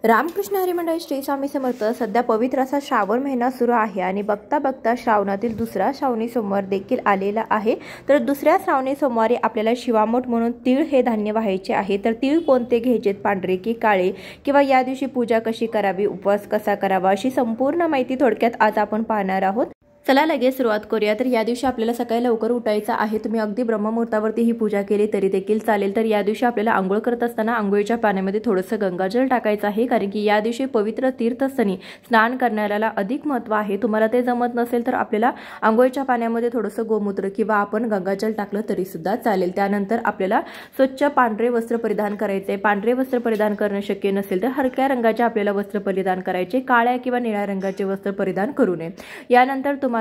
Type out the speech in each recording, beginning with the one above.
रामकृष्ण हरी मंडळ श्री स्वामी समर्थ। सध्या पवित्र असा श्रावण महिना सुरू आहे आणि बघता बघता श्रावणातील दुसरा श्रावणी सोमवार देखील आलेला आहे। तर दुसऱ्या श्रावणी सोमवारी आपल्याला शिवामोठ म्हणून तीळ हे धान्य व्हायचे आहे। तर तीळ कोणते घ्यायचे, पांढरे की काळे, किंवा या दिवशी पूजा कशी करावी, उपवास कसा करावा, अशी संपूर्ण माहिती थोडक्यात आज आपण पाहणार आहोत। चला लगेच सुरुवात करूया। तर या दिवशी आपल्याला सकाळी लवकर उठायचं आहे। तुम्ही अगदी ब्रह्ममुहूर्तावरती ही पूजा केली तरी देखील चालेल। तर या दिवशी आपल्याला आंघोळ करत असताना आंघोळीच्या पाण्यामध्ये थोडंसं गंगाजल टाकायचं आहे, कारण की या दिवशी पवित्र तीर्थस्थानी स्नान करण्याला अधिक महत्त्व आहे। तुम्हाला ते जमत नसेल तर आपल्याला आंघोळीच्या पाण्यामध्ये थोडंसं गोमूत्र किंवा आपण गंगाजल टाकलं तरी सुद्धा चालेल। त्यानंतर आपल्याला स्वच्छ पांढरे वस्त्र परिधान करायचे। पांढरे वस्त्र परिधान करणं शक्य नसेल तर हलक्या रंगाचे आपल्याला वस्त्र परिधान करायचे, काळ्या किंवा निळ्या रंगाचे वस्त्र परिधान करू नये। यानंतर तुम्हाला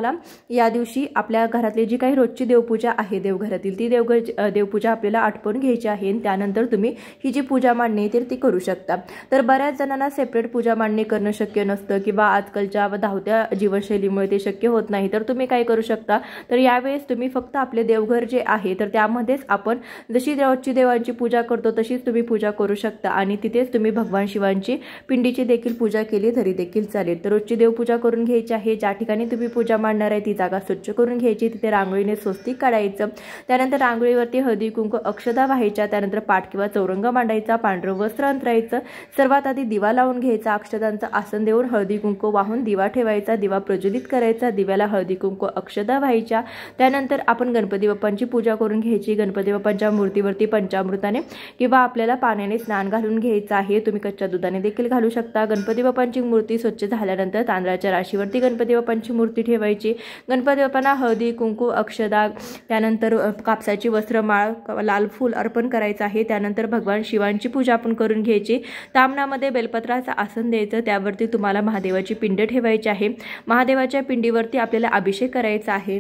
या दिवशी आपल्या घरातली जी काही रोजची देवपूजा आहे देवघरातील ती देवपूजा आपल्याला आटपून घ्यायची आहे। त्यानंतर तुम्ही ही जी पूजा मांडणी तर ती करू शकता। तर बऱ्याच जणांना सेपरेट पूजा मांडणी करणं शक्य नसतं किंवा आजकालच्या धावत्या जीवनशैलीमुळे ते शक्य होत नाही। तर तुम्ही काय करू शकता, तर यावेळेस तुम्ही फक्त आपले देवघर जे आहे तर त्यामध्येच आपण जशी रोजची देवांची पूजा करतो तशीच तुम्ही पूजा करू शकता आणि तिथेच तुम्ही भगवान शिवांची पिंडीची देखील पूजा केली तरी देखील चालेल। तर रोजची देवपूजा करून घ्यायची आहे। ज्या ठिकाणी तुम्ही पूजा मांडणार आहे ती जागा स्वच्छ करून घ्यायची, तिथे रांगोळीने स्वस्तिक काढायचं। त्यानंतर रांगोळीवरती हळदी कुंकू अक्षता व्हायच्या। त्यानंतर पाठ किंवा चौरंग मांडायचा, पांढरं वस्त्र अंतरायचं। सर्वात आधी दिवा लावून घ्यायचा, अक्षतांचं आसन देऊन हळदी कुंकू वाहून दिवा ठेवायचा, दिवा प्रज्वलित करायचा, दिव्याला हळदी कुंकू अक्षता व्हायच्या। त्यानंतर आपण गणपती बाप्पांची पूजा करून घ्यायची। गणपती बाप्पांच्या मूर्तीवरती पंचामृताने किंवा आपल्याला पाण्याने स्नान घालून घ्यायचं आहे, तुम्ही कच्च्या दुधाने देखील घालू शकता। गणपती बाप्पांची मूर्ती स्वच्छ झाल्यानंतर तांदळाच्या राशीवरती गणपती बाप्पांची मूर्ती ठेवायची। गणपती बाप्पांना हळदी कुंकू अक्षदा, त्यानंतर कापसाची वस्त्रमाळ, लाल फूल अर्पण करायचं आहे। त्यानंतर भगवान शिवांची पूजा आपण करून घ्यायची। तामणामध्ये बेलपत्राचं आसन द्यायचं, त्यावरती तुम्हाला महादेवाची पिंड ठेवायची आहे। महादेवाच्या पिंडीवरती आपल्याला अभिषेक करायचा आहे।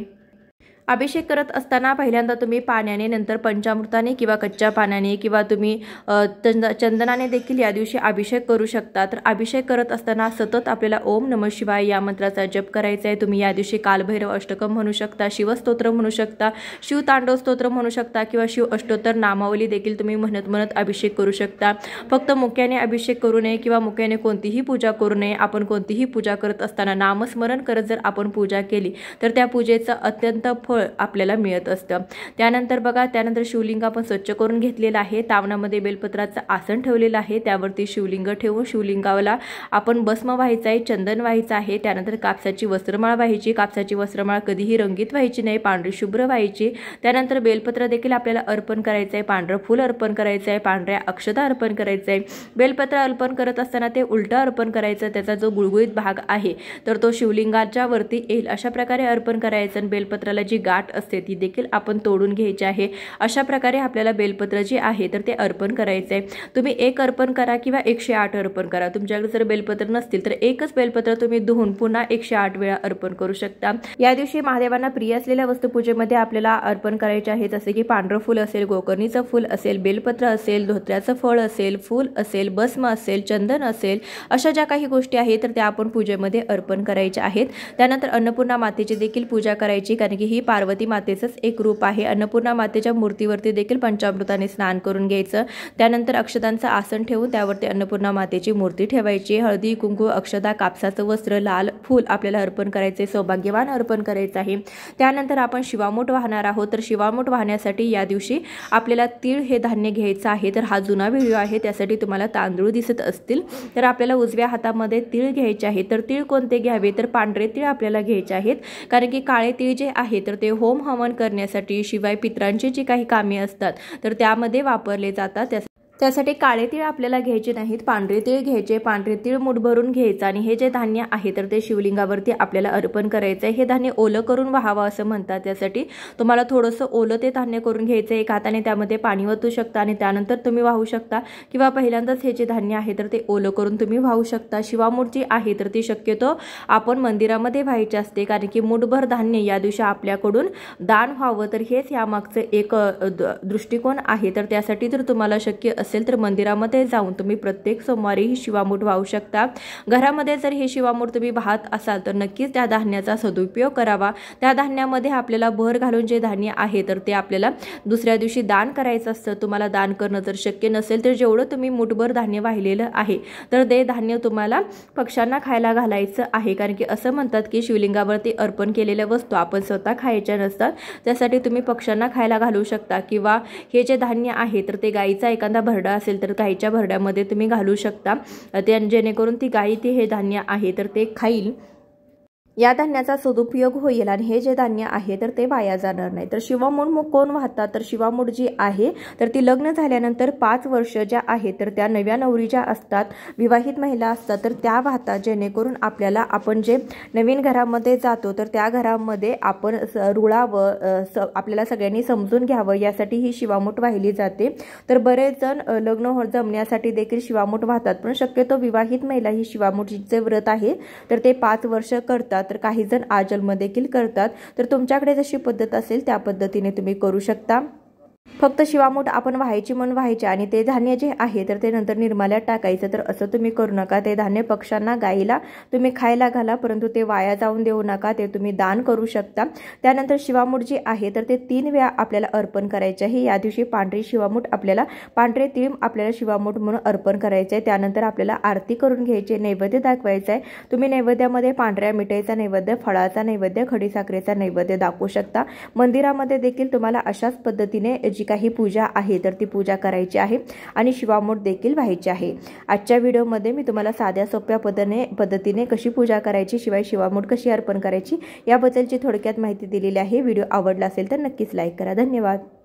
अभिषेक करत असताना पहिल्यांदा तुम्ही पाण्याने, नंतर पंचामृताने किंवा कच्च्या पाण्याने किंवा तुम्ही चंदनाने देखील या दिवशी अभिषेक करू शकता। तर अभिषेक करत असताना सतत आपल्याला ओम नमः शिवाय या मंत्राचा जप करायचा आहे। तुम्ही या दिवशी कालभैरव अष्टकम म्हणू शकता, शिवस्तोत्र म्हणू शकता, शिवतांडव स्तोत्र म्हणू शकता किंवा शिव अष्टोत्तर नामावली देखील तुम्ही म्हणत अभिषेक करू शकता। फक्त मुक्याने अभिषेक करू नये किंवा मुक्याने कोणतीही पूजा करू नये। आपण कोणतीही पूजा करत असताना नामस्मरण करत जर आपण पूजा केली तर त्या पूजेचं अत्यंत फळ आपल्याला मिळत असतं। त्यानंतर बघा, त्यानंतर शिवलिंग आपण स्वच्छ करून घेतलेलं आहे। तावणामध्ये बेलपत्राचं आसन ठेवलेलं आहे, त्यावरती शिवलिंग ठेवून शिवलिंगाला आपण भस्म व्हायचं आहे, चंदन व्हायचं आहे। त्यानंतर कापसाची वस्त्रमाळ व्हायची। कापसाची वस्त्रमाळ कधीही रंगीत व्हायची नाही, पांढरी शुभ्र व्हायची। त्यानंतर बेलपत्र देखील आपल्याला अर्पण करायचं आहे, पांढरं फूल अर्पण करायचं आहे, पांढऱ्या अक्षता अर्पण करायचं आहे। बेलपत्र अर्पण करत असताना ते उलटं अर्पण करायचं, त्याचा जो गुळगुळीत भाग आहे तर तो शिवलिंगाच्या वरती येईल अशा प्रकारे अर्पण करायचं। आणि बेलपत्राला जी गाठ असते ती देखील आपण तोडून घ्यायची आहे। अशा प्रकारे आपल्याला बेलपत्र जे आहे तर ते अर्पण करायचे आहे। तुम्ही एक अर्पण करा किंवा 108 अर्पण करा। तुमच्याकडे जर बेलपत्र नसतील तर एकच बेलपत्र तुम्ही धुवून पुन्हा 108 वेळा अर्पण करू शकता। या दिवशी महादेवांना प्रिय असलेल्या वस्तुपूजेमध्ये आपल्याला अर्पण करायचे आहे, जसे की पांढरं फूल असेल, गोकर्णीचं फूल असेल, बेलपत्र असेल, धोत्र्याचं फळ असेल, फूल असेल, भस्म असेल, चंदन असेल, अशा ज्या काही गोष्टी आहेत तर त्या आपण पूजेमध्ये अर्पण करायच्या आहेत। त्यानंतर अन्नपूर्णा मातेची देखील पूजा करायची, कारण की ही पार्वती मातेचंच एक रूप आहे। अन्नपूर्णा मातेच्या मूर्तीवरती देखील पंचामृताने स्नान करून घ्यायचं। त्यानंतर अक्षतांचं आसन ठेवून त्यावरती अन्नपूर्णा मातेची मूर्ती ठेवायची। हळदी कुंकू अक्षता, कापसाचं वस्त्र, लाल फूल आपल्याला अर्पण करायचे, सौभाग्यवान अर्पण करायचं आहे। त्यानंतर आपण शिवामोठ वाहणार आहोत। तर शिवामोठ वाहण्यासाठी या दिवशी आपल्याला तीळ हे धान्य घ्यायचं आहे। तर हा जुना व्हिडिओ आहे, त्यासाठी तुम्हाला तांदूळ दिसत असतील। तर आपल्याला उजव्या हातामध्ये तीळ घ्यायचे आहे। तर तीळ कोणते घ्यावे, तर पांढरे तीळ आपल्याला घ्यायचे आहेत, कारण की काळे तीळ जे आहे तर ते होम हवन करण्यासाठी शिवाय पितरांची जी काही कामे असतात तर त्यामध्ये वापरले जातात। त्यासाठी काळे तीळ आपल्याला घ्यायचे नाहीत, पांढरे तीळ घ्यायचे। पांढरे तीळ मूठ भरून घ्यायचं आणि हे जे धान्य आहे तर ते शिवलिंगावरती आपल्याला अर्पण करायचं आहे। हे धान्य ओलं करून व्हावं असं म्हणतात, त्यासाठी तुम्हाला थोडंसं ओलं ते धान्य करून घ्यायचं। एक हाताने त्यामध्ये पाणी ओतू शकता आणि त्यानंतर तुम्ही वाहू शकता किंवा पहिल्यांदाच हे जे धान्य आहे तर ते ओलं करून तुम्ही वाहू शकता। शिवामूठ जी आहे तर ती शक्यतो आपण मंदिरामध्ये व्हायची असते, कारण की मूठभर धान्य या दिवशी आपल्याकडून दान व्हावं, तर हेच यामागचं एक दृष्टिकोन आहे। तर त्यासाठी जर तुम्हाला शक्य नसेल तर मंदिरामध्ये जाऊन तुम्ही प्रत्येक सोमवारी ही शिवामूठ वाहू शकता। घरामध्ये जर हे शिवामूठ तुम्ही वाहत असाल तर नक्कीच त्या धान्याचा सदुपयोग करावा। त्या धान्यामध्ये आपल्याला भर घालून जे धान्य आहे तर ते आपल्याला दुसऱ्या दिवशी दान करायचं असतं। तुम्हाला दान करणं जर शक्य नसेल तर जेवढं तुम्ही मुठभर धान्य वाहिलेलं आहे तर ते धान्य तुम्हाला पक्ष्यांना खायला घालायचं आहे, कारण की असं म्हणतात की शिवलिंगावरती अर्पण केलेल्या वस्तू आपण स्वतः खायच्या नसतात, त्यासाठी तुम्ही पक्ष्यांना खायला घालू शकता। किंवा हे जे धान्य आहे तर ते गाईचा एखादा भरडा असेल तर गाईच्या भरड्यामध्ये तुम्ही घालू शकता, ते जेणेकरून ती गाई ते हे धान्य आहे तर ते खाईल, या धान्याचा सदुपयोग होईल आणि हे जे धान्य आहे तर ते वाया जाणार नाही। तर शिवामूठ कोण वाहतात तर शिवामूठ जी आहे तर ती लग्न झाल्यानंतर 5 वर्ष ज्या आहे तर त्या नव्या नवरी ज्या असतात, विवाहित महिला असतात तर त्या वाहतात, जेणेकरून आपल्याला आपण जे नवीन घरामध्ये जातो तर त्या घरामध्ये आपण रुळावं, आपल्याला सगळ्यांनी समजून घ्यावं यासाठी ही शिवामूठ वाहिली जाते। तर बरेच जण लग्न जमण्यासाठी देखील शिवामूठ वाहतात, पण शक्यतो विवाहित महिला ही शिवामूठीचे व्रत आहे तर ते 5 वर्ष करतात, तर काही जण आजन्म देखील करतात। तर तुमच्याकडे जशी पद्धत असेल त्या पद्धतीने तुम्ही करू शकता। फक्त शिवामूठ आपण व्हायची म्हणून व्हायचे आणि ते धान्य जे आहे तर ते नंतर निर्माल्यात टाकायचं, तर असं तुम्ही करू नका। ते धान्य पक्ष्यांना गाईला तुम्ही खायला घाला, परंतु ते वाया जाऊन देऊ नका, ते तुम्ही दान करू शकता। त्यानंतर शिवामूठ जी आहे तर ते 3 वेळा आपल्याला अर्पण करायचे आहे। या दिवशी पांढरी शिवामूठ आपल्याला, पांढरे तीळ आपल्याला शिवामूठ म्हणून अर्पण करायचे आहे। त्यानंतर आपल्याला आरती करून घ्यायची, नैवेद्य दाखवायचा आहे। तुम्ही नैवेद्यामध्ये पांढऱ्या मिठाईचा नैवेद्य, फळाचा नैवेद्य, खडीसाखरेचा नैवेद्य दाखवू शकता। मंदिरामध्ये देखील तुम्हाला अशाच पद्धतीने जी काही पूजा आहे तर ती पूजा करायची आहे आणि शिवामूठ देखील व्हायची आहे। आजच्या व्हिडिओमध्ये मी तुम्हाला साध्या सोप्या पद्धतीने कशी पूजा करायची, शिवाय शिवामूठ कशी अर्पण करायची याबद्दलची थोडक्यात माहिती दिलेली आहे। व्हिडिओ आवडला असेल तर नक्कीच लाईक करा। धन्यवाद।